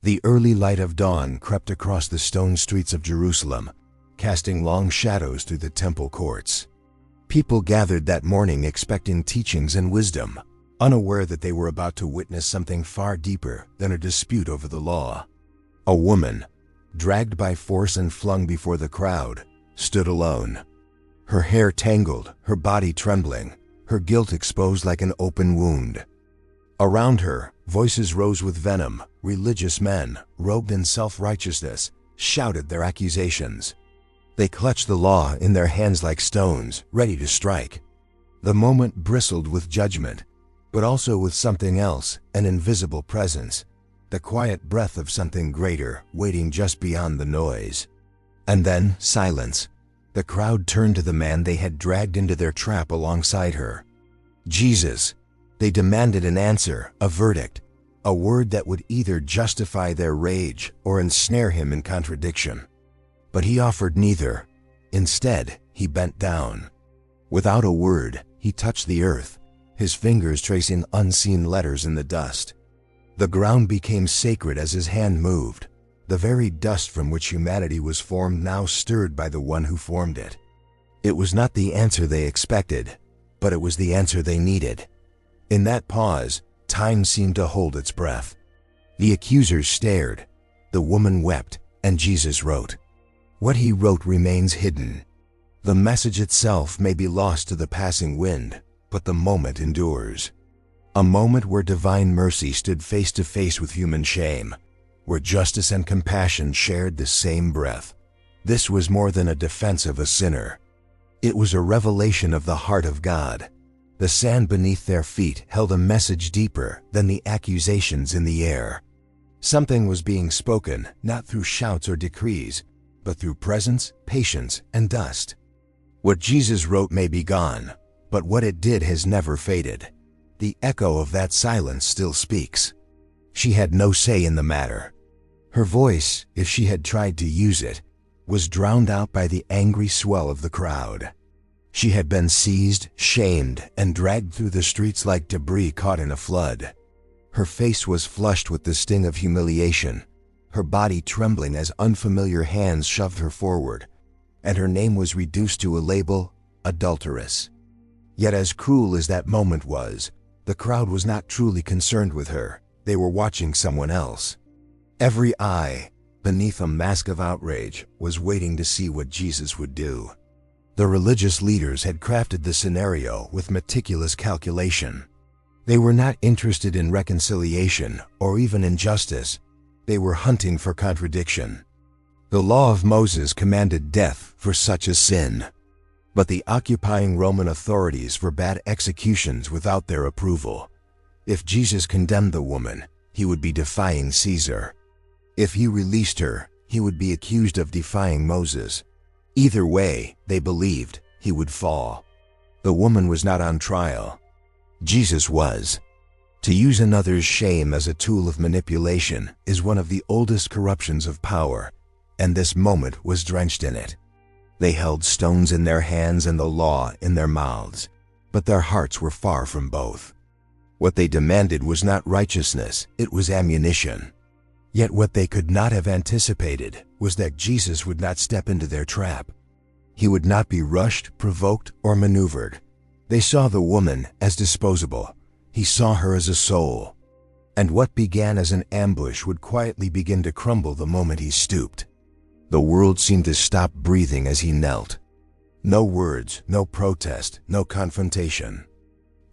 The early light of dawn crept across the stone streets of Jerusalem, casting long shadows through the temple courts. People gathered that morning expecting teachings and wisdom, unaware that they were about to witness something far deeper than a dispute over the law. A woman, dragged by force and flung before the crowd, stood alone. Her hair tangled, her body trembling, her guilt exposed like an open wound. Around her, voices rose with venom. Religious men, robed in self-righteousness, shouted their accusations. They clutched the law in their hands like stones, ready to strike. The moment bristled with judgment, but also with something else, an invisible presence, the quiet breath of something greater waiting just beyond the noise. And then silence. The crowd turned to the man they had dragged into their trap alongside her. Jesus. They demanded an answer, a verdict, a word that would either justify their rage or ensnare him in contradiction. But he offered neither. Instead, he bent down. Without a word, he touched the earth, his fingers tracing unseen letters in the dust. The ground became sacred as his hand moved. The very dust from which humanity was formed now stirred by the one who formed it. It was not the answer they expected, but it was the answer they needed. In that pause, time seemed to hold its breath. The accusers stared, the woman wept, and Jesus wrote. What he wrote remains hidden. The message itself may be lost to the passing wind, but the moment endures. A moment where divine mercy stood face to face with human shame, where justice and compassion shared the same breath. This was more than a defense of a sinner. It was a revelation of the heart of God. The sand beneath their feet held a message deeper than the accusations in the air. Something was being spoken, not through shouts or decrees, but through presence, patience, and dust. What Jesus wrote may be gone, but what it did has never faded. The echo of that silence still speaks. She had no say in the matter. Her voice, if she had tried to use it, was drowned out by the angry swell of the crowd. She had been seized, shamed, and dragged through the streets like debris caught in a flood. Her face was flushed with the sting of humiliation, her body trembling as unfamiliar hands shoved her forward, and her name was reduced to a label, adulteress. Yet as cruel as that moment was, the crowd was not truly concerned with her. They were watching someone else. Every eye, beneath a mask of outrage, was waiting to see what Jesus would do. The religious leaders had crafted the scenario with meticulous calculation. They were not interested in reconciliation or even in justice. They were hunting for contradiction. The law of Moses commanded death for such a sin, but the occupying Roman authorities forbade executions without their approval. If Jesus condemned the woman, he would be defying Caesar. If he released her, he would be accused of defying Moses. Either way, they believed, he would fall. The woman was not on trial. Jesus was. To use another's shame as a tool of manipulation is one of the oldest corruptions of power, and this moment was drenched in it. They held stones in their hands and the law in their mouths, but their hearts were far from both. What they demanded was not righteousness, it was ammunition. Yet what they could not have anticipated was that Jesus would not step into their trap. He would not be rushed, provoked, or maneuvered. They saw the woman as disposable. He saw her as a soul. And what began as an ambush would quietly begin to crumble the moment he stooped. The world seemed to stop breathing as he knelt. No words, no protest, no confrontation.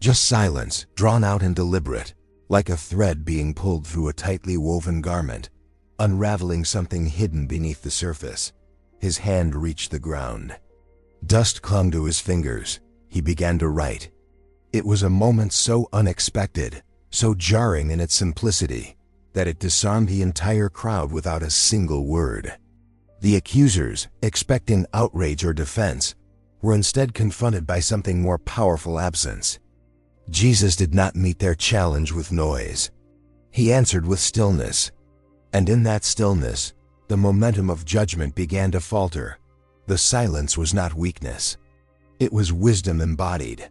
Just silence, drawn out and deliberate, like a thread being pulled through a tightly woven garment, unraveling something hidden beneath the surface. His hand reached the ground. Dust clung to his fingers. He began to write. It was a moment so unexpected, so jarring in its simplicity, that it disarmed the entire crowd without a single word. The accusers, expecting outrage or defense, were instead confronted by something more powerful: absence. Jesus did not meet their challenge with noise. He answered with stillness. And in that stillness, the momentum of judgment began to falter. The silence was not weakness. It was wisdom embodied.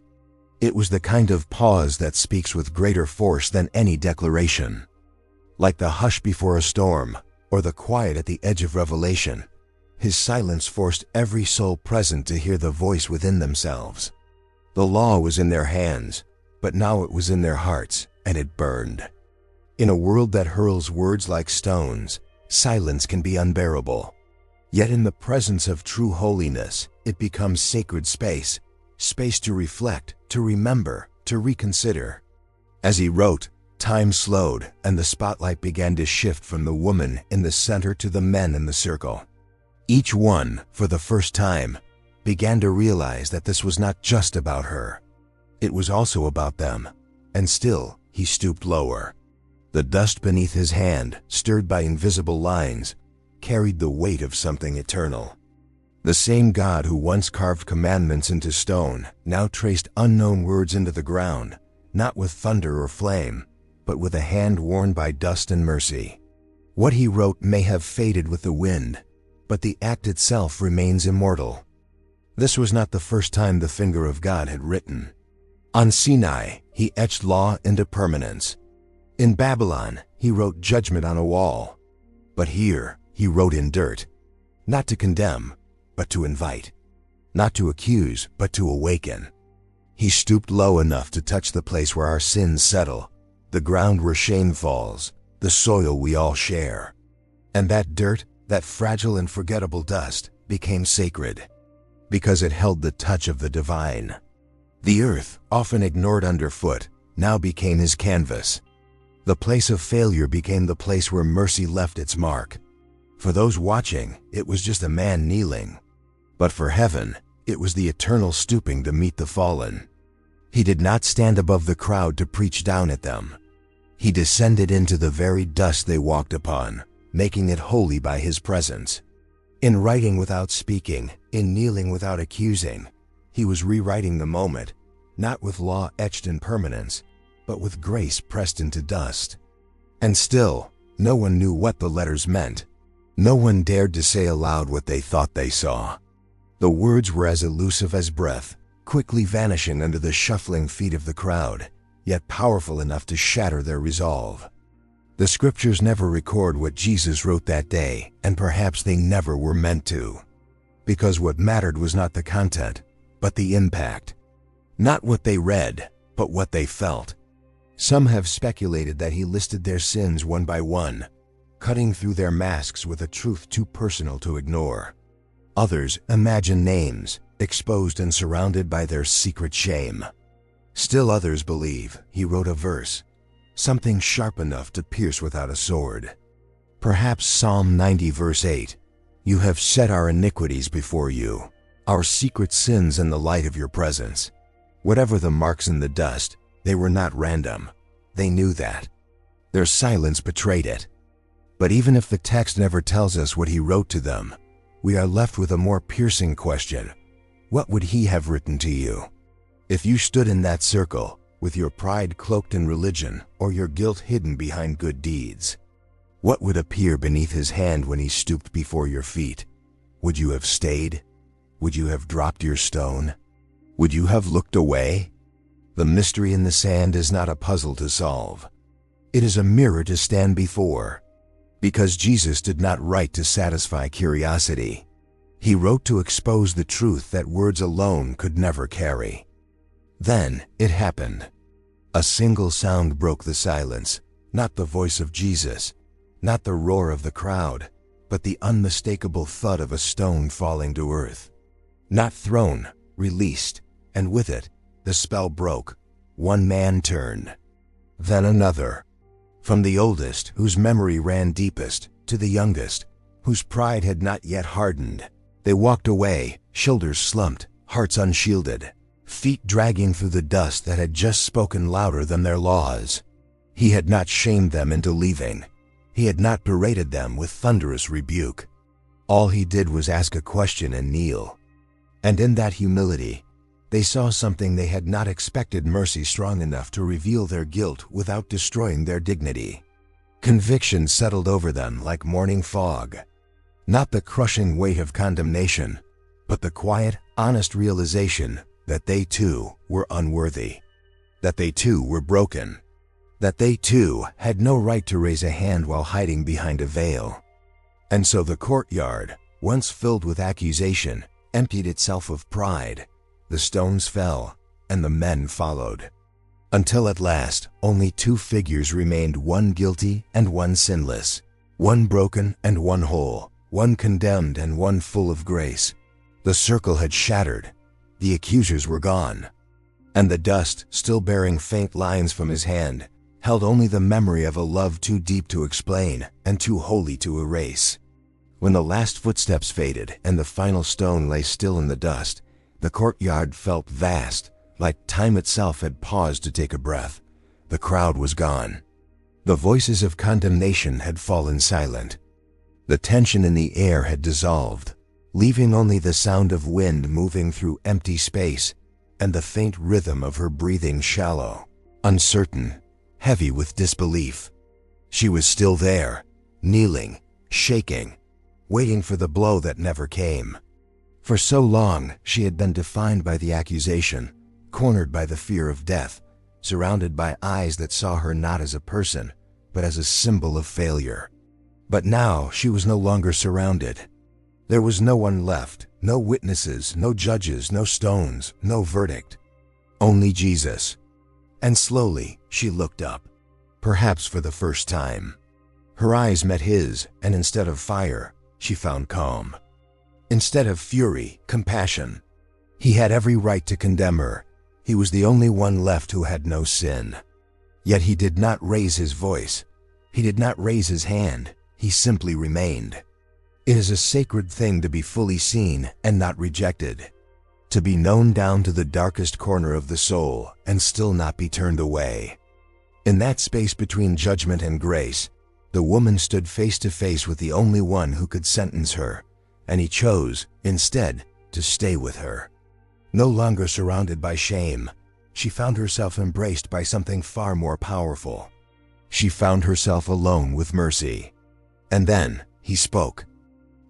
It was the kind of pause that speaks with greater force than any declaration. Like the hush before a storm, or the quiet at the edge of revelation, his silence forced every soul present to hear the voice within themselves. The law was in their hands, but now it was in their hearts, and it burned. In a world that hurls words like stones, silence can be unbearable. Yet in the presence of true holiness, it becomes sacred space, space to reflect, to remember, to reconsider. As he wrote, time slowed, and the spotlight began to shift from the woman in the center to the men in the circle. Each one, for the first time, began to realize that this was not just about her. It was also about them. And still, he stooped lower. The dust beneath his hand, stirred by invisible lines, carried the weight of something eternal. The same God who once carved commandments into stone now traced unknown words into the ground, not with thunder or flame, but with a hand worn by dust and mercy. What he wrote may have faded with the wind, but the act itself remains immortal. This was not the first time the finger of God had written. On Sinai, he etched law into permanence. In Babylon, he wrote judgment on a wall. But here, he wrote in dirt, not to condemn, but to invite, not to accuse, but to awaken. He stooped low enough to touch the place where our sins settle, the ground where shame falls, the soil we all share. And that dirt, that fragile and forgettable dust, became sacred, because it held the touch of the divine. The earth, often ignored underfoot, now became his canvas. The place of failure became the place where mercy left its mark. For those watching, it was just a man kneeling. But for heaven, it was the eternal stooping to meet the fallen. He did not stand above the crowd to preach down at them. He descended into the very dust they walked upon, making it holy by his presence. In writing without speaking, in kneeling without accusing, he was rewriting the moment, not with law etched in permanence, but with grace pressed into dust. And still, no one knew what the letters meant. No one dared to say aloud what they thought they saw. The words were as elusive as breath, quickly vanishing under the shuffling feet of the crowd, yet powerful enough to shatter their resolve. The scriptures never record what Jesus wrote that day, and perhaps they never were meant to. Because what mattered was not the content, but the impact. Not what they read, but what they felt. Some have speculated that he listed their sins one by one, cutting through their masks with a truth too personal to ignore. Others imagine names, exposed and surrounded by their secret shame. Still others believe he wrote a verse, something sharp enough to pierce without a sword. Perhaps Psalm 90 verse 8, "You have set our iniquities before you, our secret sins in the light of your presence." Whatever the marks in the dust, they were not random. They knew that. Their silence betrayed it. But even if the text never tells us what he wrote to them, we are left with a more piercing question. What would he have written to you? If you stood in that circle, with your pride cloaked in religion or your guilt hidden behind good deeds, what would appear beneath his hand when he stooped before your feet? Would you have stayed? Would you have dropped your stone? Would you have looked away? The mystery in the sand is not a puzzle to solve. It is a mirror to stand before. Because Jesus did not write to satisfy curiosity. He wrote to expose the truth that words alone could never carry. Then it happened. A single sound broke the silence, not the voice of Jesus, not the roar of the crowd, but the unmistakable thud of a stone falling to earth. Not thrown, released, and with it, the spell broke. One man turned. Then another. From the oldest, whose memory ran deepest, to the youngest, whose pride had not yet hardened, they walked away, shoulders slumped, hearts unshielded, feet dragging through the dust that had just spoken louder than their laws. He had not shamed them into leaving. He had not berated them with thunderous rebuke. All he did was ask a question and kneel. And in that humility, they saw something they had not expected: mercy strong enough to reveal their guilt without destroying their dignity. Conviction settled over them like morning fog. Not the crushing weight of condemnation, but the quiet, honest realization that they too were unworthy, that they too were broken, that they too had no right to raise a hand while hiding behind a veil. And so the courtyard, once filled with accusation, emptied itself of pride. The stones fell, and the men followed. Until at last, only two figures remained, one guilty and one sinless, one broken and one whole, one condemned and one full of grace. The circle had shattered. The accusers were gone. And the dust, still bearing faint lines from his hand, held only the memory of a love too deep to explain and too holy to erase. When the last footsteps faded and the final stone lay still in the dust, the courtyard felt vast, like time itself had paused to take a breath. The crowd was gone. The voices of condemnation had fallen silent. The tension in the air had dissolved, leaving only the sound of wind moving through empty space and the faint rhythm of her breathing, shallow, uncertain, heavy with disbelief. She was still there, kneeling, shaking, waiting for the blow that never came. For so long she had been defined by the accusation, cornered by the fear of death, surrounded by eyes that saw her not as a person, but as a symbol of failure. But now she was no longer surrounded. There was no one left, no witnesses, no judges, no stones, no verdict. Only Jesus. And slowly she looked up, perhaps for the first time. Her eyes met his, and instead of fire, she found calm. Instead of fury, compassion. He had every right to condemn her. He was the only one left who had no sin. Yet he did not raise his voice. He did not raise his hand. He simply remained. It is a sacred thing to be fully seen and not rejected. To be known down to the darkest corner of the soul and still not be turned away. In that space between judgment and grace, the woman stood face to face with the only one who could sentence her, and he chose, instead, to stay with her. No longer surrounded by shame, she found herself embraced by something far more powerful. She found herself alone with mercy. And then he spoke.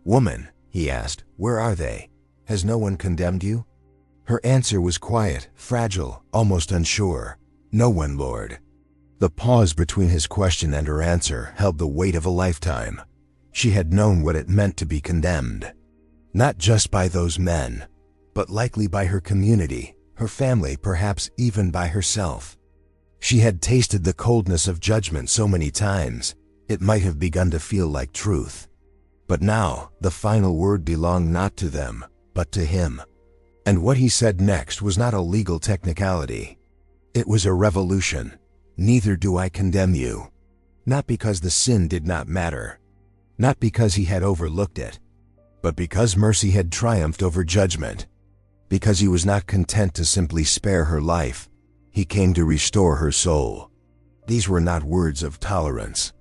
"Woman," he asked, "where are they? Has no one condemned you?" Her answer was quiet, fragile, almost unsure. "No one, Lord." The pause between his question and her answer held the weight of a lifetime. She had known what it meant to be condemned. Not just by those men, but likely by her community, her family, perhaps even by herself. She had tasted the coldness of judgment so many times, it might have begun to feel like truth. But now, the final word belonged not to them, but to him. And what he said next was not a legal technicality. It was a revolution. "Neither do I condemn you." Not because the sin did not matter. Not because he had overlooked it. But because mercy had triumphed over judgment. Because he was not content to simply spare her life. He came to restore her soul. These were not words of tolerance.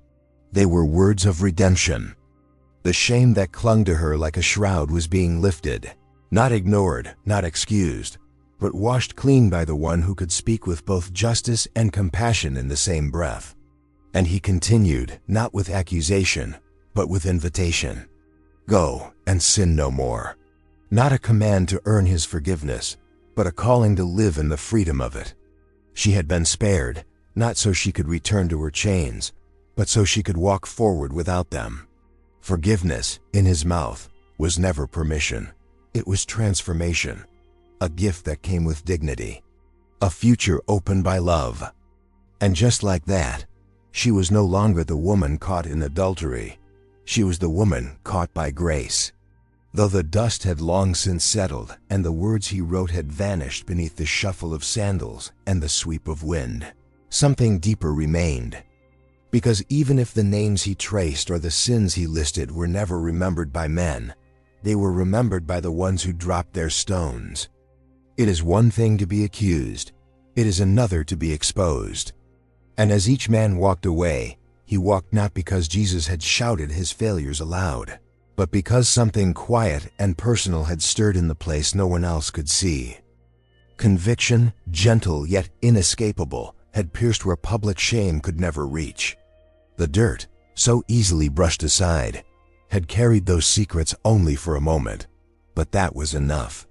They were words of redemption. The shame that clung to her like a shroud was being lifted, not ignored, not excused, but washed clean by the one who could speak with both justice and compassion in the same breath. And he continued, not with accusation, but with invitation. Go and sin no more. Not a command to earn his forgiveness, but a calling to live in the freedom of it. She had been spared, not so she could return to her chains, but so she could walk forward without them. Forgiveness, in his mouth, was never permission. It was transformation. A gift that came with dignity. A future opened by love. And just like that, she was no longer the woman caught in adultery. She was the woman caught by grace. Though the dust had long since settled and the words he wrote had vanished beneath the shuffle of sandals and the sweep of wind, something deeper remained. Because even if the names he traced or the sins he listed were never remembered by men, they were remembered by the ones who dropped their stones. It is one thing to be accused, it is another to be exposed. And as each man walked away, he walked not because Jesus had shouted his failures aloud, but because something quiet and personal had stirred in the place no one else could see. Conviction, gentle yet inescapable, had pierced where public shame could never reach. The dirt, so easily brushed aside, had carried those secrets only for a moment, but that was enough.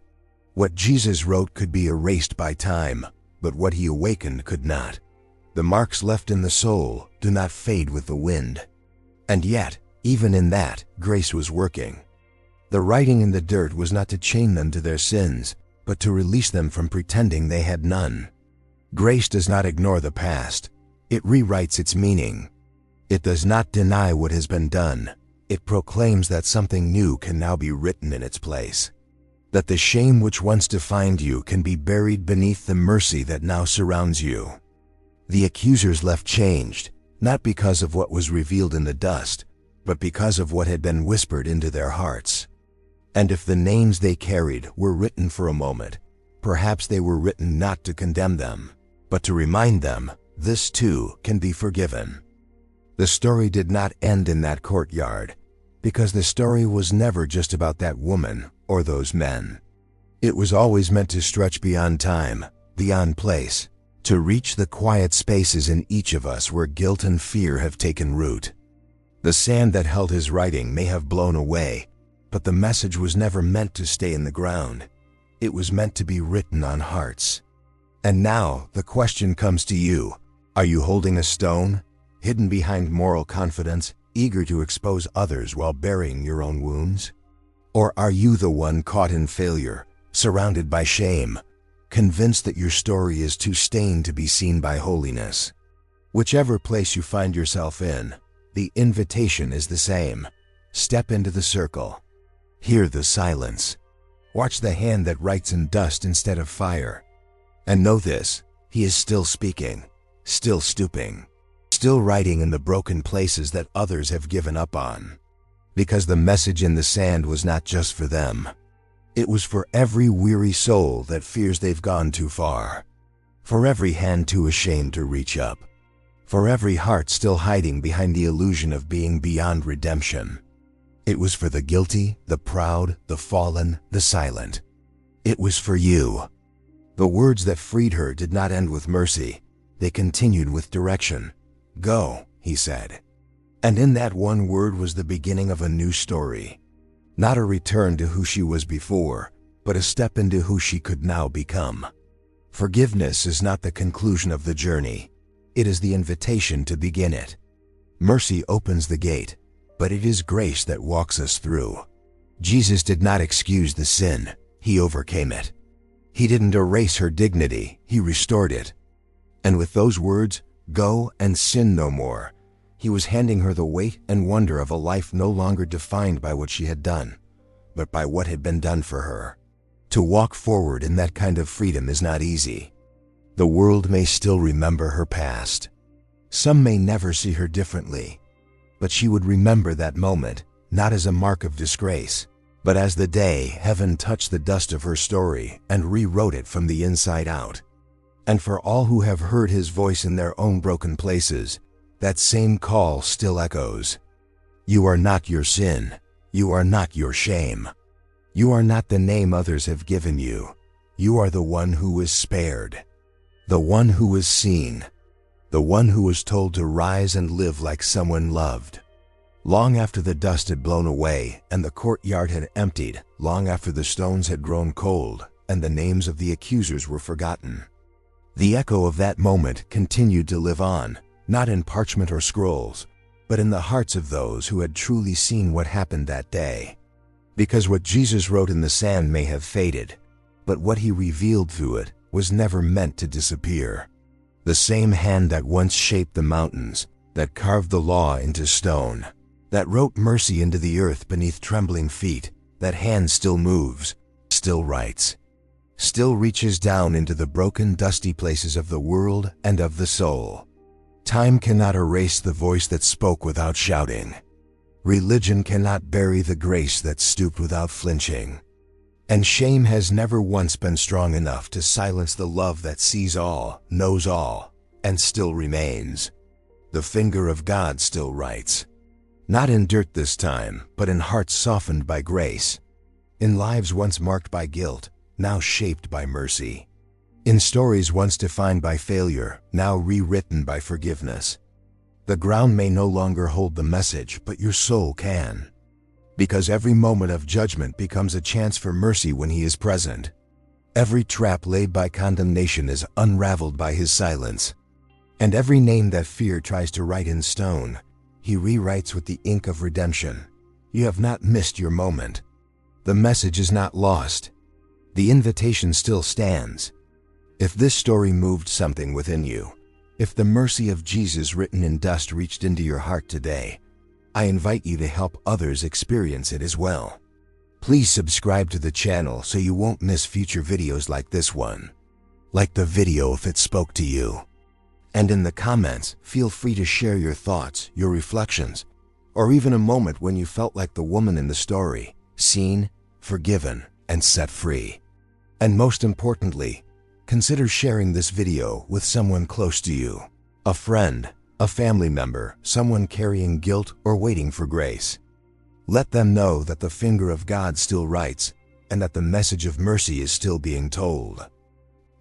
What Jesus wrote could be erased by time, but what he awakened could not. The marks left in the soul do not fade with the wind. And yet, even in that, grace was working. The writing in the dirt was not to chain them to their sins, but to release them from pretending they had none. Grace does not ignore the past. It rewrites its meaning. It does not deny what has been done. It proclaims that something new can now be written in its place. That the shame which once defined you can be buried beneath the mercy that now surrounds you. The accusers left changed, not because of what was revealed in the dust, but because of what had been whispered into their hearts. And if the names they carried were written for a moment, perhaps they were written not to condemn them, but to remind them, this too can be forgiven. The story did not end in that courtyard, because the story was never just about that woman or those men. It was always meant to stretch beyond time, beyond place, to reach the quiet spaces in each of us where guilt and fear have taken root. The sand that held his writing may have blown away, but the message was never meant to stay in the ground. It was meant to be written on hearts. And now the question comes to you. Are you holding a stone, hidden behind moral confidence, eager to expose others while burying your own wounds? Or are you the one caught in failure, surrounded by shame, convinced that your story is too stained to be seen by holiness? Whichever place you find yourself in, the invitation is the same. Step into the circle. Hear the silence. Watch the hand that writes in dust instead of fire. And know this, he is still speaking, still stooping, still writing in the broken places that others have given up on. Because the message in the sand was not just for them. It was for every weary soul that fears they've gone too far. For every hand too ashamed to reach up. For every heart still hiding behind the illusion of being beyond redemption. It was for the guilty, the proud, the fallen, the silent. It was for you. The words that freed her did not end with mercy. They continued with direction. Go, he said. And in that one word was the beginning of a new story. Not a return to who she was before, but a step into who she could now become. Forgiveness is not the conclusion of the journey. It is the invitation to begin it. Mercy opens the gate, but it is grace that walks us through. Jesus did not excuse the sin, he overcame it. He didn't erase her dignity, he restored it. And with those words, go and sin no more, he was handing her the weight and wonder of a life no longer defined by what she had done, but by what had been done for her. To walk forward in that kind of freedom is not easy. The world may still remember her past. Some may never see her differently, but she would remember that moment, not as a mark of disgrace, but as the day heaven touched the dust of her story and rewrote it from the inside out. And for all who have heard his voice in their own broken places, that same call still echoes. You are not your sin. You are not your shame. You are not the name others have given you. You are the one who was spared. The one who was seen. The one who was told to rise and live like someone loved. Long after the dust had blown away and the courtyard had emptied, long after the stones had grown cold and the names of the accusers were forgotten, the echo of that moment continued to live on, not in parchment or scrolls, but in the hearts of those who had truly seen what happened that day. Because what Jesus wrote in the sand may have faded, but what he revealed through it was never meant to disappear. The same hand that once shaped the mountains, that carved the law into stone, that wrote mercy into the earth beneath trembling feet, that hand still moves, still writes, still reaches down into the broken, dusty places of the world and of the soul. Time cannot erase the voice that spoke without shouting. Religion cannot bury the grace that stooped without flinching. And shame has never once been strong enough to silence the love that sees all, knows all, and still remains. The finger of God still writes. Not in dirt this time, but in hearts softened by grace. In lives once marked by guilt, now shaped by mercy. In stories once defined by failure, now rewritten by forgiveness. The ground may no longer hold the message, but your soul can. Because every moment of judgment becomes a chance for mercy when he is present. Every trap laid by condemnation is unraveled by his silence. And every name that fear tries to write in stone, He rewrites with the ink of redemption. You have not missed your moment. The message is not lost. The invitation still stands. If this story moved something within you, if the mercy of Jesus written in dust reached into your heart today, I invite you to help others experience it as well. Please subscribe to the channel so you won't miss future videos like this one. Like the video if it spoke to you. And in the comments, feel free to share your thoughts, your reflections, or even a moment when you felt like the woman in the story, seen, forgiven, and set free. And most importantly, consider sharing this video with someone close to you, a friend, a family member, someone carrying guilt or waiting for grace. Let them know that the finger of God still writes and that the message of mercy is still being told.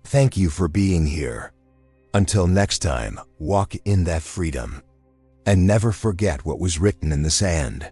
Thank you for being here. Until next time, walk in that freedom. And never forget what was written in the sand.